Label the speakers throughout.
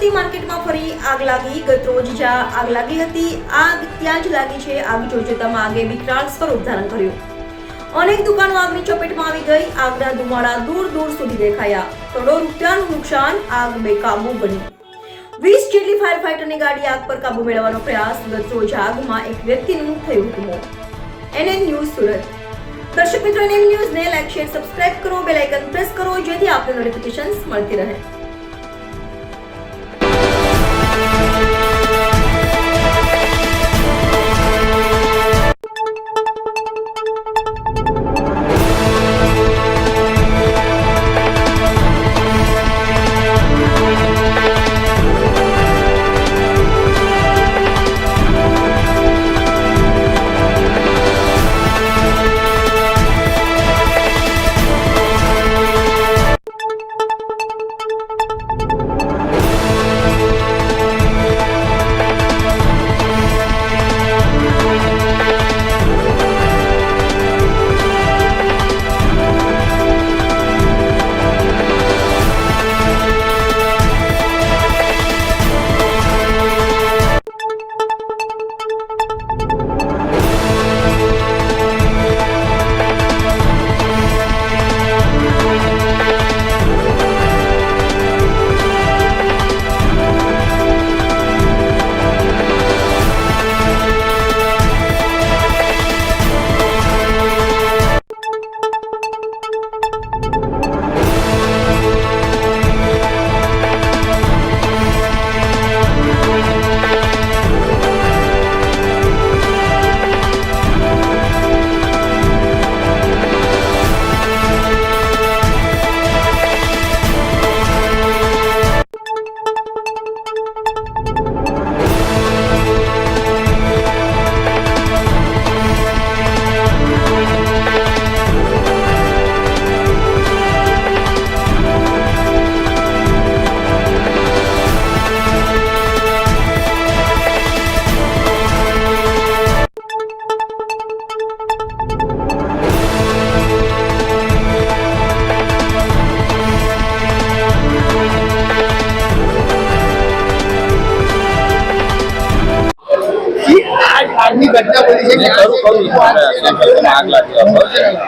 Speaker 1: શિવશક્તિ માર્કેટમાં ફરી આગ લાગી। ગત રોજ જ્યાં આગ લાગી હતી આગ ત્યાં જ લાગી છે। આગ જોતજોતામાં આગે વિકરાળ સ્વરૂપ ધારણ કર્યું। અનેક દુકાનો આગની ચપેટમાં આવી ગઈ। આગના ધુમાડા દૂર દૂર સુધી દેખાયા। કરોડો રૂપિયાનું નુકસાન। આગ બેકાબુ બની। 20 જેટલી ફાયર ફાઈટરની ગાડી આગ પર કાબુ મેળવવાનો પ્રયાસ। ગત રોજ આગમાં એક વ્યક્તિનું થયું હતું મોત। NN news Surat. દર્શક મિત્રો, NN ન્યૂઝને લાઈક, શેર, સબસ્ક્રાઇબ કરો, બેલ આઇકન પ્રેસ કરો જેથી આપને નોટિફિકેશન્સ મળતી રહે।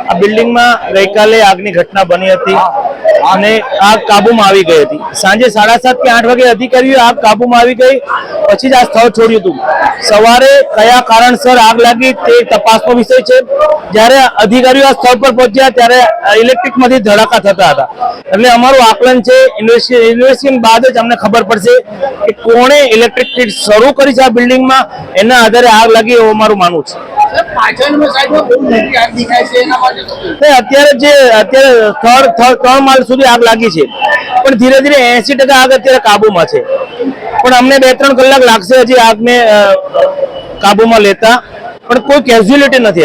Speaker 2: આ બિલ્ડિંગમાં ગઈકાલે આગની ઘટના બની હતી અને આગ કાબુમાં આવી ગઈ હતી। સાંજે 7:30 કે 8 વાગે અધિકારીઓ આગ કાબુમાં આવી ગઈ પછી જ આ સ્થળ છોડ્યું હતું। સવારે કયા કારણસર આગ લાગી તે તપાસનો વિષય છે। જ્યારે અધિકારીઓ આ સ્થળ પર પહોંચ્યા ત્યારે ઇલેક્ટ્રિકમાંથી ધડાકા થતા હતા, એટલે અમારું આકલન છે ઇન્વેસ્ટિગેશન બાદ જ અમને ખબર પડશે કે કોણે ઇલેક્ટ્રિક કિટ શરૂ કરી છે આ બિલ્ડિંગમાં, એના આધારે આગ લાગી એવું અમારું માનવું છે। અત્યારે 3 માળ સુધી આગ લાગી છે, પણ ધીરે ધીરે 80% આગ અત્યારે કાબુમાં છે, પણ અમને 2-3 કલાક લાગશે હજી આગને કાબુમાં લેતા, પણ કોઈ કેઝ્યુઅલિટી નથી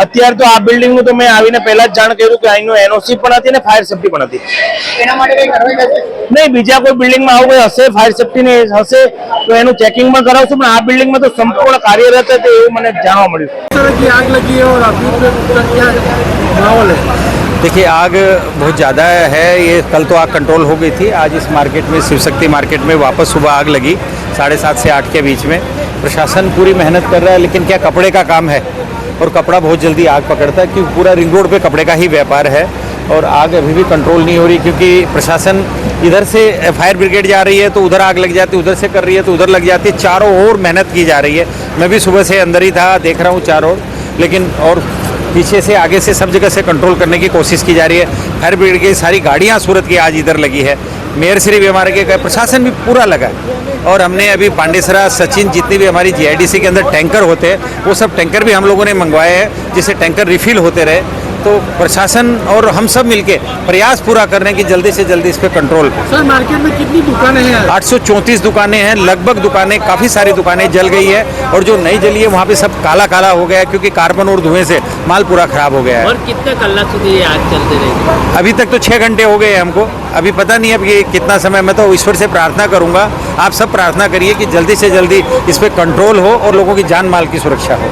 Speaker 2: અત્યારે તો આ બિલ્ડિંગ નું તો મેં આવીને પહેલા જ જાણ કર્યું કે અહીંનું NOC પણ હતી ને ફાયર સેફ્ટી પણ હતી। નહીં, બીજા કોઈ બિલ્ડિંગમાં આવું કોઈ હશે ફાયર સેફ્ટી ની હશે તો એનું ચેકિંગ પણ કરાવશું, પણ આ બિલ્ડિંગમાં તો સંપૂર્ણ કાર્યરત હતી એવું મને જાણવા મળ્યું।
Speaker 3: आग लगी है और अभी क्या माहौल है?
Speaker 4: देखिए, आग बहुत ज़्यादा है। ये कल तो आग कंट्रोल हो गई थी, आज इस मार्केट में शिवशक्ति मार्केट में वापस सुबह आग लगी 7:30 से 8 के बीच में। प्रशासन पूरी मेहनत कर रहा है, लेकिन क्या कपड़े का काम है और कपड़ा बहुत जल्दी आग पकड़ता है क्योंकि पूरा रिंग रोड पे कपड़े का ही व्यापार है और आग अभी भी कंट्रोल नहीं हो रही क्योंकि प्रशासन इधर से फायर ब्रिगेड जा रही है तो उधर आग लग जाती है, उधर से कर रही है तो उधर लग जाती है। चारों ओर मेहनत की जा रही है। मैं भी सुबह से अंदर ही था, देख रहा हूँ चारों ओर, लेकिन और पीछे से आगे से सब जगह से कंट्रोल करने की कोशिश की जा रही है। फायर ब्रिगेड की सारी गाड़ियाँ सूरत की आज इधर लगी है। मेयर श्री भी हमारे के प्रशासन भी पूरा लगा है और हमने अभी पांडेसरा, सचिन, जितनी भी हमारी GIDC के अंदर टैंकर होते हैं वो सब टैंकर भी हम लोगों ने मंगवाए हैं जिससे टैंकर रिफिल होते रहे। तो प्रशासन और हम सब मिलके प्रयास पूरा कर रहे हैं कि जल्दी से जल्दी इस पे कंट्रोल।
Speaker 3: सर, मार्केट में कितनी दुकानें हैं?
Speaker 4: 834 दुकानें हैं, लगभग दुकानें, काफ़ी सारी दुकानें जल गई है और जो नहीं जली है वहाँ पे सब काला काला हो गया है क्योंकि कार्बन और धुएं से माल पूरा खराब हो गया है।
Speaker 5: और कितने कलाक સુધી आग चलती रहेगी?
Speaker 4: अभी तक तो 6 घंटे हो गए हमको, अभी पता नहीं अब ये कितना समय। मैं तो ईश्वर से प्रार्थना करूँगा, आप सब प्रार्थना करिए कि जल्दी से जल्दी इस पर कंट्रोल हो और लोगों की जान माल की सुरक्षा हो।